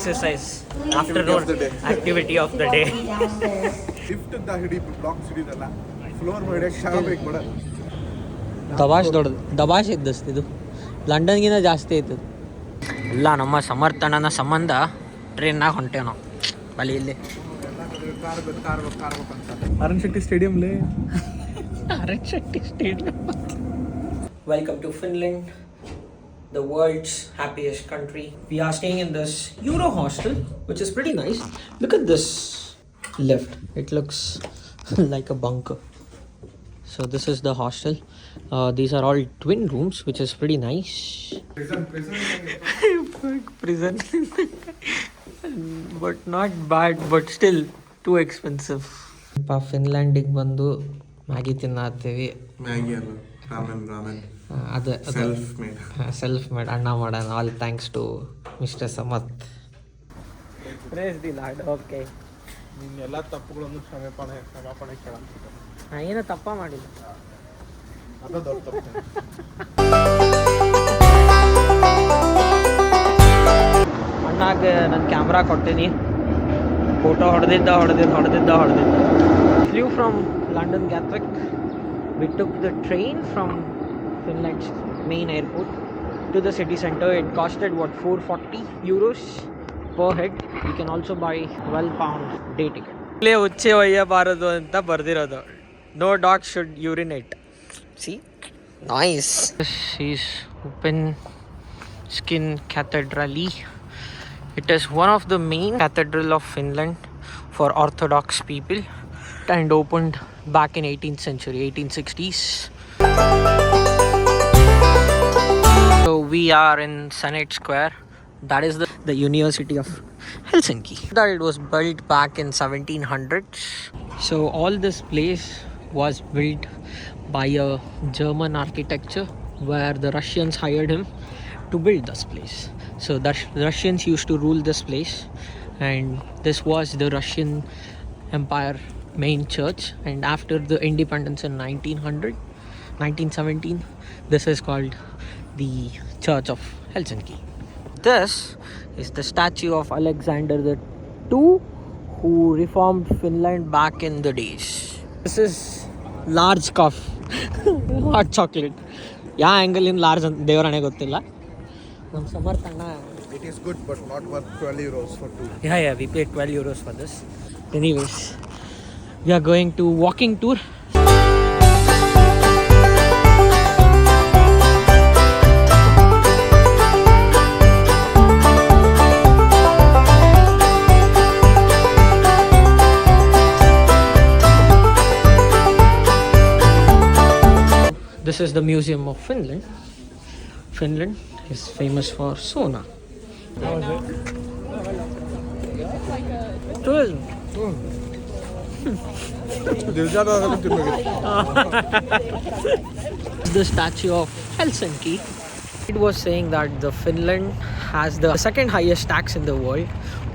exercise, afternoon activity of the day. Lift ಅಂತ ಹಿಡಿ block ಹಿಡಿದಲ್ಲ floor ಮಾಡಿ ಶಾಪಿಂಗ್ ಮಾಡ ದಬಾಶ್ ದೊಡ್ಡದು ದಬಾಶ್ ಇದ್ದಷ್ಟು ಇದು ಲಂಡನ್ಗಿಂತ ಜಾಸ್ತಿ ಐತದು. ಇಲ್ಲ ನಮ್ಮ ಸಮರ್ಥನನ ಸಂಬಂಧ ಟ್ರೈನ್ನಾಗ ಹೊಂಟೇವು ನಾವು ಬಲಿಯಲ್ಲಿ. ಅರುಣ್ ಶೆಟ್ಟಿ ಸ್ಟೇಡಿಯಂಲೇ Arun Shetty stadium. Welcome to Finland, the world's happiest country. We are staying in this Euro hostel, which is pretty nice. Look at this lift. It looks like a bunker. So this is the hostel. These are all twin rooms, which is pretty nice. Prison. But not bad, but still too expensive. ಫಿನ್ಲ್ಯಾಂಡಿಗೆ ಬಂದು Maggi ತಿನ್ನತ್ತೀವಿ. Maggi ಅಲ್ಲ, ರಾಮೆನ್ ಅದು self made ಅಣ್ಣ ಮಾಡೋಣ. All thanks to mister Samath. Praise the lord. Okay, ಎಲ್ಲ ತಪ್ಪುಗಳನ್ನು ಕ್ಷಮಾಪಣೆ ಕೇಳಂತಿದ್ದೆ. ನಾನು ಏನೂ ತಪ್ಪ ಮಾಡಿಲ್ಲ. ಅದು ದೊಡ್ಡ ತಪ್ಪು. ಅಣ್ಣಾಗ ನಾನು ಕ್ಯಾಮ್ರಾ ಕೊಡ್ತೀನಿ, photo ಹೊಡೆದಿದ್ದ. Flew from London Gatwick. We took the train from Finland's main airport to the city center. It costed what, 440 euros per head. You can also buy £12 day ticket. ಇಲ್ಲಿ ಉಚ್ಚೆ ಒಯ್ಯಬಾರದು ಅಂತ ಬರ್ದಿರೋದು. No dog should urinate. See? Nice. This is Open Skin Cathedral. It is one of the main cathedral of Finland for Orthodox people and opened back in 18th century, 1860s. So we are in Scenic Square. That is the University of Helsinki. That it was built back in 1700s. So all this place was built by a German architecture where the Russians hired him to build this place. So the Russians used to rule this place, and this was the Russian Empire main church. And after the independence in 1917, this is called the Church of Helsinki. This is the statue of Alexander II, who reformed Finland back in the days. This is large cup hot chocolate. ಯಾವ angle ಇನ್ large ಅಂತ ದೇವರಣೆ ಗೊತ್ತಿಲ್ಲ. ನಮ್ಮ ಸಮರ್ಥಣ್ಣ. It is good but not worth 12 euros for two. Yeah, we paid 12 euros for this. Anyways, we are going to walking tour. This is the Museum of Finland. Finland is famous for sauna. Tourism. The statue of Helsinki. It was saying that the Finland has the second highest tax in the world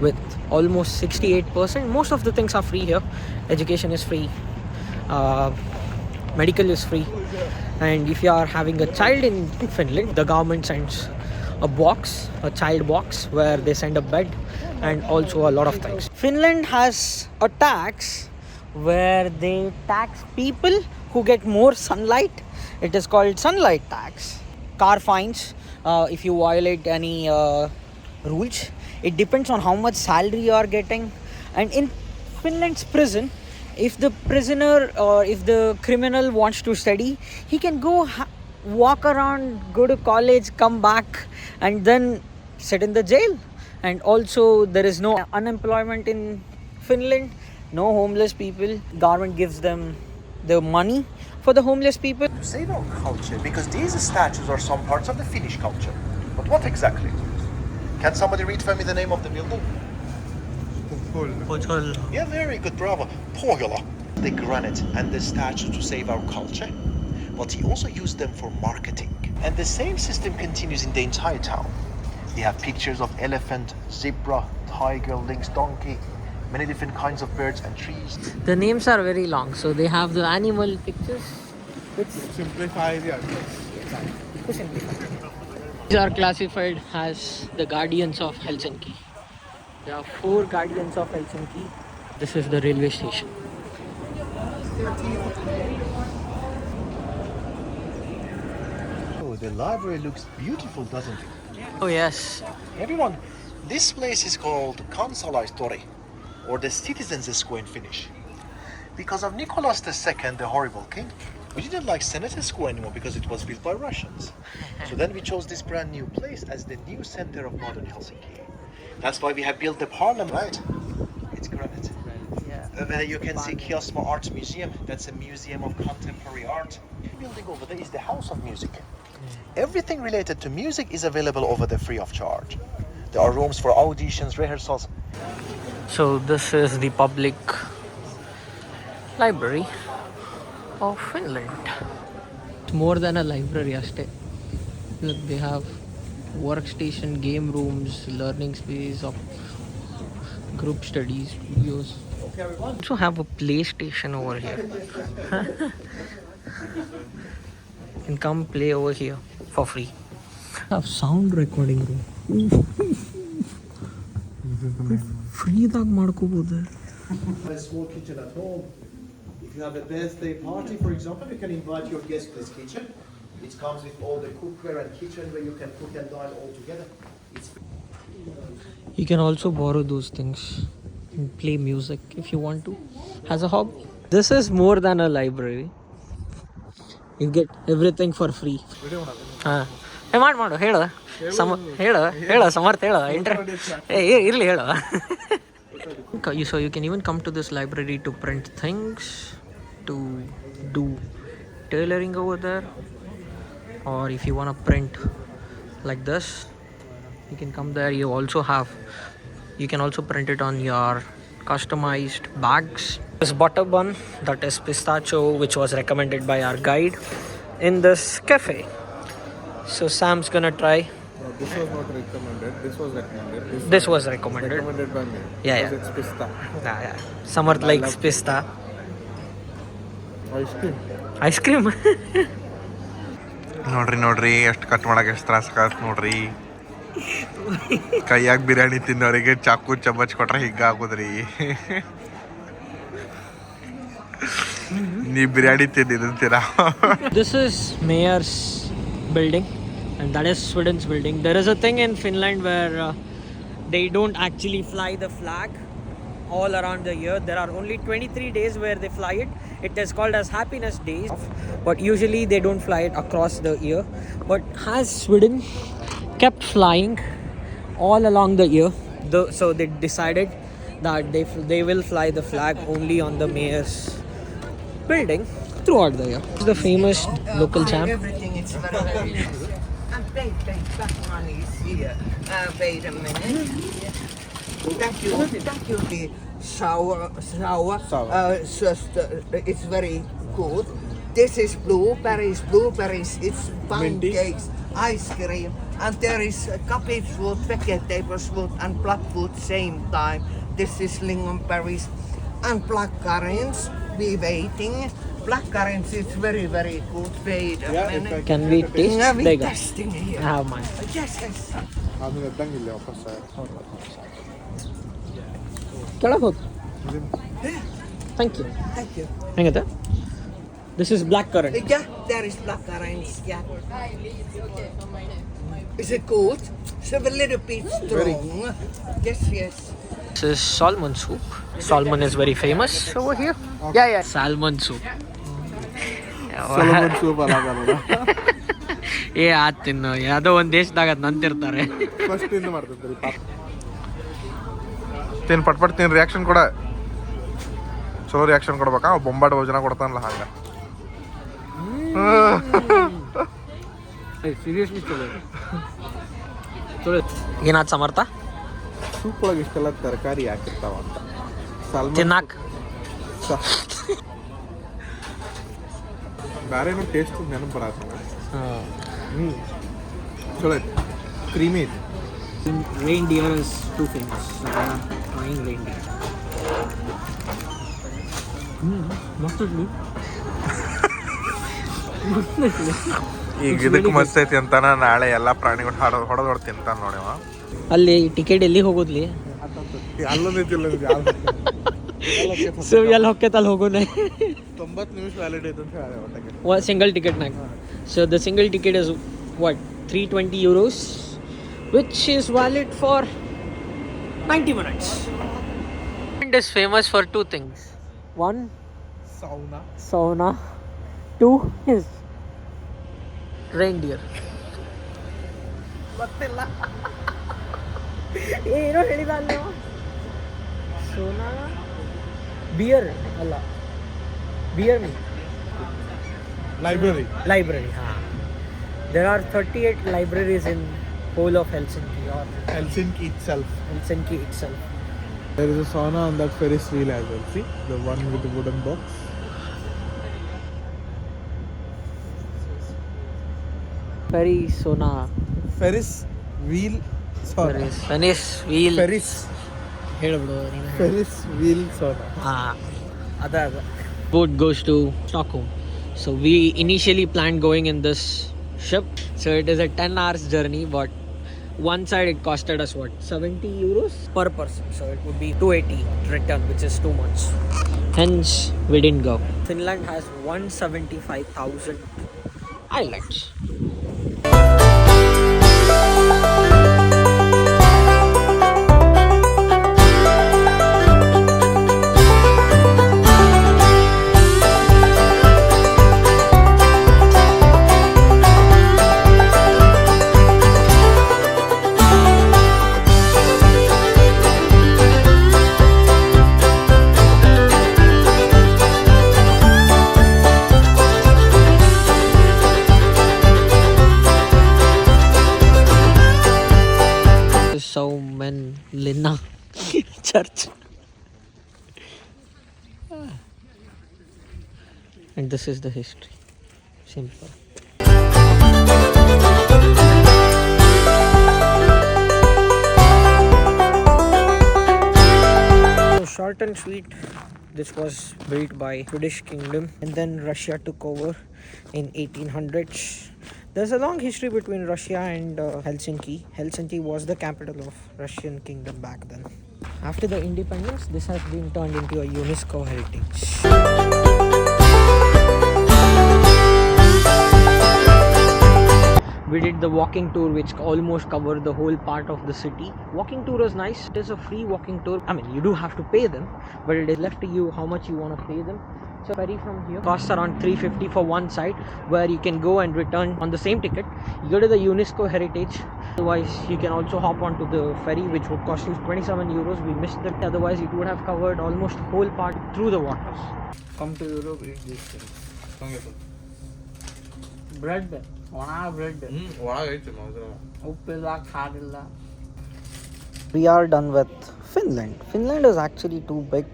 with almost 68%. Most of the things are free here. Education is free. Medical is free. And if you are having a child in Finland, the government sends a child box where they send a bed and also a lot of things. Finland has a tax where they tax people who get more sunlight. It is called sunlight tax. Car fines if you violate any rules. It depends on how much salary you are getting. And in Finland's prison, if the prisoner or if the criminal wants to study, he can go walk around, go to college, come back, and then sit in the jail. And also there is no unemployment in Finland, no homeless people. Government gives them the money for the homeless people. Save our culture, because these statues are some parts of the Finnish culture. But what exactly? Can somebody read for me the name of the building? Yeah, very good, bravo. Pohjola. The granite and the statues to save our culture, but he also used them for marketing. And the same system continues in the entire town. They have pictures of elephant, zebra, tiger, lynx, donkey, many different kinds of birds and trees. The names are very long, so they have the animal pictures, which Simplify the address. These are classified as the guardians of Helsinki. There are 4 guardians of Helsinki. This is the railway station. Oh, the library looks beautiful, doesn't it? Oh yes. Everyone, this place is called Kansalaistori, or the Citizens Square in Finnish. Because of Nicholas II, the horrible king, we didn't like Senator Square anymore because it was built by Russians. So then we chose this brand new place as the new center of modern Helsinki. That's why we have built the parliament, right? It's granite. Yeah. Where you can see Kiosmo Art Museum. That's a museum of contemporary art. The building over there is the House of Music. Everything related to music is available over there free of charge. There are rooms for auditions, rehearsals. So this is the public library of Finland. It's more than a library, ashte. Look, they have workstation, game rooms, learning space, of group studies, studios. Also have a PlayStation over here. You can come play over here for free. Have sound recording room. Free ದಾಗ ಮಾಡ್ಕೋಬಹುದು. A small kitchen at home. If you have a birthday party, for example, you can invite your guests to this kitchen. It comes with all the cookware and kitchen where you can cook and dine all together. You can also borrow those things and play music if you want to as a hobby. This is more than a library. You get everything for free. Hey, ಮಾಡು ಹೇಳು ಹೇಳು ಸಮರ್ಥ ಹೇಳು ಇರಲಿ ಹೇಳು. So you can even come to this library to print things, to do tailoring over there, or if you want to print like this, you can come there. You can also print it on your customized bags. This butter bun, that is pistachio, which was recommended by our guide in this cafe. So Sam's gonna try. This was not recommended. This was recommended. This was recommended. Recommended by me. Yeah. It's pista. Yeah. Samarth likes pista. Ice cream. Ice cream. ನೋಡ್ರಿ ಎಷ್ಟು cut ಮಾಡಕ್ಕೆ ಎಷ್ಟು ತ್ರಾಸ ಆಗತ್ತೆ ನೋಡ್ರಿ. ಕೈಯಾಗ ಬಿರಿಯಾನಿ ತಿನ್ನೋರಿಗೆ ಚಾಕು ಚಮಚ್ ಕೊಟ್ರೆ ಹಿಂಗಾಗೋದ್ರಿ. ನೀ biryani ತಿಂದಿದ್ದೀರಾ? This is Mayor's building, and that is Sweden's building. There is a thing in Finland where they don't actually fly the flag all around the year. There are only 23 days where they fly it. It is called as Happiest days, but usually they don't fly it across the year. But has Sweden kept flying all along the year, so they decided that they will fly the flag only on the mayor's building throughout the year. It's the famous local champ. Everything is very and wait, that one is here. Wait a minute. Thank you. The sour. It's very good. This is blueberries. It's pancakes, ice cream, and there is cabbage food, vegetable food, and black food same time. This is lingonberries and black currants. We waiting. Black currants is very good. Wait a minute. Can we taste? We There you go. testing here. I have mine. Yes. ಆಮೇಲೆ ಎದ್ದಂಗಿಲ್ಲ ವಾಪಸ್. ಕೆಳಗೆ ಹೋಗಿ. Thank you. ಹೆಂಗತ್ತೆ? This is black currant. Yeah, there is black currants. Yeah. Is it good? It's a little bit strong. Yes. This is salmon soup. Salmon is very famous over here. Yeah. Salmon soup. Solomon soup ಅಲ್ಲ ಬರೋಣ. ಆತ್ ತಿನ್ನು ಯಾವುದೋ ಒಂದು ದೇಶದಾಗ ಅದು ನಂತಿರ್ತಾರೆ. First ಇಂದ ಮಾಡ್ತಿರ್ತಾರೆ ಪಾಪ. ತಿನ್ ಪಟ್ ತಿನ್ ರಿಯಾಕ್ಷನ್ ಕೊಡ. ಚಲೋ ರಿಯಾಕ್ಷನ್ ಕೊಡ್ಬೇಕಾ? ಬೊಂಬಾಟ್ ಭೋಜನ ಕೊಡ್ತಾನಲ್ಲ ಹಂಗ. ಸೀರಿಯಸ್ಲಿ ಚಲೋ ಏನಾದ್ ಸಮರ್ಥ? ಸೂಪ್ ಒಳಗೆ ಇಷ್ಟೆಲ್ಲ ತರಕಾರಿ ಹಾಕಿರ್ತಾವ ಅಂತ. ತಿನ್ನಾಕ್ ಬೇರೆ ಏನೋ ಟೇಸ್ಟ್ ನೆನಪು ಬರತ್ತ. ಚಲೋ ಐತಿ, ಕ್ರೀಮಿ ಐತಿ. Reindeer is too famous, so I am trying reindeer. ಮಸ್ತಿದ್ಲಿ. ಈಗ ಇದಕ್ಕೆ ಮಸ್ತ್ ಐತಿ ಅಂತಾನ ನಾಳೆ ಎಲ್ಲಾ ಪ್ರಾಣಿಗಳು ಹೊಡೆದೊಡ್ ತಿಂತಾನ ನೋಡಿವ. ಅಲ್ಲಿ ಟಿಕೆಟ್ ಎಲ್ಲಿ ಹೋಗೋದ್ಲಿ? ಅಲ್ಲೊಂದು ಐತಿಲ್ಲ ಸೊ ಎಲ್ಲಿ ಹೊಕ್ಕೈತಲ್ಲಿ ಹೋಗೋಣ. 90 ನಿಮಿಷ ವ್ಯಾಲಿಡ್ ಐತೆ ಅಂತ ಹೇಳಿ ಒಟ್ಟಕ್ಕೆ. ಸಿಂಗಲ್ ಟಿಕೆಟ್ನಾಗ. So the single ticket is what, 320 euros, which is valid for 90 minutes. Finland is famous for two things. One, sauna. Two is reindeer. ಗೊತ್ತಿಲ್ಲ ಏನೋ ಹೇಳಿದ ಅಲ್ಲ. ಸೋನಾ ಬಿಯರ್ ಅಲ್ಲ, beer me library. There are 38 libraries in whole of Helsinki, or Helsinki itself. There is a sauna on that Ferris wheel as well. See the one with the wooden box. ferry sauna. Ferris wheel sauna. Ferris ಹೇಳ್ಬಿಡು ನೀನು. Ferris wheel sauna. ಅದ boat goes to Stockholm. So we initially planned going in this ship. So it is a 10 hours journey, but one side it costed us what, 70 euros per person. So it would be 280 return, which is too much. Hence we didn't go. Finland has 175,000 islands. Lina church, and this is the history. Simple. So short and sweet, this was built by British Kingdom and then Russia took over in 1800s. There's a long history between Russia and Helsinki. Helsinki was the capital of Russian kingdom back then. After the independence, this has been turned into a UNESCO heritage. We did the walking tour, which almost covered the whole part of the city. Walking tour is nice. It is a free walking tour. I mean, you do have to pay them, but it is left to you how much you want to pay them. So ferry from here costs around 350 for one side, where you can go and return on the same ticket. You go to the UNESCO heritage. Otherwise, you can also hop onto the ferry, which would cost you 27 euros. We missed it. Otherwise, it would have covered almost whole part through the waters. Come to Europe, eat these things. Bread, ಒಣ bread. ಒಳಗೈತೆ ಮಾತ್ರ. ಉಪ್ಪಿಲ್ಲ, ಖಾರಿಲ್ಲ. We are done with Finland. Finland is actually too big.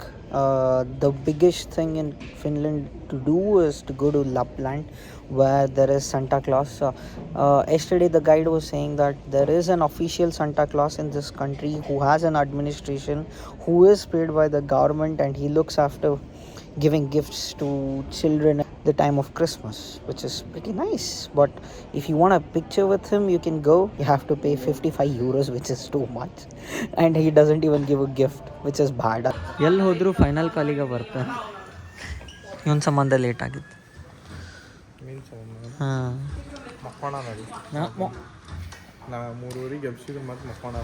The biggest thing in Finland to do is to go to Lapland, where there is Santa Claus. Yesterday the guide was saying that there is an official Santa Claus in this country who has an administration, who is paid by the government, and he looks after giving gifts to children at the time of Christmas, which is pretty nice. But if you want a picture with him, you can go. You have to pay 55 euros, which is too much, and he doesn't even give a gift, which is bad. ಎಲ್ಲಿ ಹೋದ್ರು final ಕಾಲಿಗೆ ಬರ್ತಾನೆ. ಇವನ್ ಸಂಬಂಧ late ಆಗಿತ್ತು. ಹಾಂ, ಮಕ್ಕೋಣ ನೋಡಿ. ನಾ 3 ಊರಿಗೆ ಎಬ್ಸಿದ್ರೆ ಮತ್ತೆ ಮಕ್ಕೋಣ.